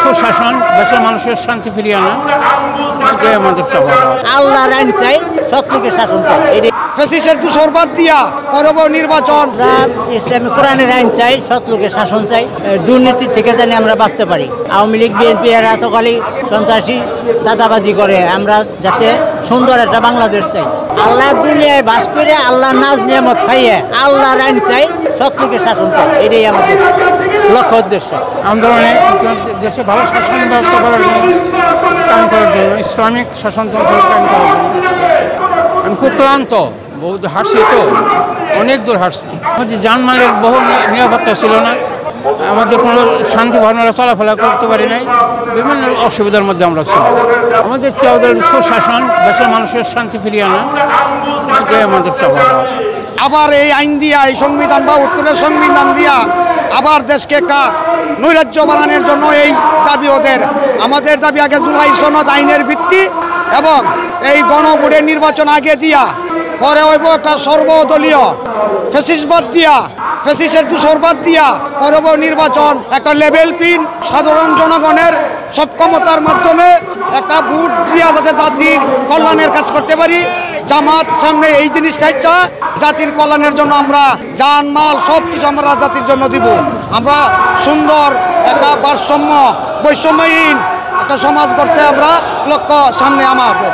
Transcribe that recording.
সুশাসন, দেশের মানুষের শান্তি ফিরিয়ে আনা, এটাই আমাদের চাওয়া। আল্লাহর আইন চাই, সৎলোকের শাসন চাই। ফ্যাসিস্টের দুঃসরবাদ দিয়া করব নির্বাচন। আমরা ইসলামী কোরআনের আইন চাই, সৎলোকের শাসন চাই। দুর্নীতি থেকে জানি আমরা বাঁচতে পারি। আওয়ামী লীগ, বিএনপি এরা তো খালি সন্ত্রাসী চাঁদাবাজি করে। আমরা যাতে সুন্দর একটা বাংলাদেশ চাই। আল্লাহর দুনিয়ায় বাস করে আল্লাহর নাজ নিয়ামত খাইয়ে আল্লাহর আইন চাই, সৎলোকের শাসন চাই। এটাই আমাদের লক্ষ্য উদ্দেশ্য। আন্দোলনে দেশে ভালো শাসন ব্যবস্থা করার জন্য, কায়েম করার জন্য, ইসলামিক শাসনতন্ত্র কায়েম করার জন্য আমি খুব ক্লান্ত, বহুত হারছি তো, অনেক দূর হারছি। আমাদের জানমালের বহু নিরাপত্তা ছিল না, আমাদের কোনো শান্তি ভাবনা চলাফেরা করতে পারি নাই, বিভিন্ন অসুবিধার মধ্যে আমরা ছিল। আমাদের চাওয়া সুশাসন, দেশের মানুষের শান্তি ফিরিয়ে আনা, এটাই আমাদের চাওয়া। আবার এই আইন দিয়া, এই সংবিধান বা উত্তরের সংবিধান দিয়া আবার দেশকে একটা নৈরাজ্য বানানোর জন্য এই দাবি ওদের। আমাদের দাবি আগে জুলাই সনদ আইনের ভিত্তি এবং এই গণভোটের নির্বাচন আগে দিয়া, পরে হইব একটা সর্বদলীয় ফ্যাসিস্টবাদ দিয়া, ফ্যাসিস্টের দুঃসরবাদ দিয়া করব নির্বাচন। একটা লেভেল পিন সাধারণ জনগণের সক্ষমতার মাধ্যমে একটা ভোট দিয়া যাতে জাতির কল্যাণের কাজ করতে পারি। জামাত সামনে এই জিনিসটা ইচ্ছা, জাতির কল্যাণের জন্য আমরা জান মাল সব কিছু আমরা জাতির জন্য দিব। আমরা সুন্দর একটা বৈষম্যহীন একটা সমাজ করতে আমরা লক্ষ্য সামনে আমাদের।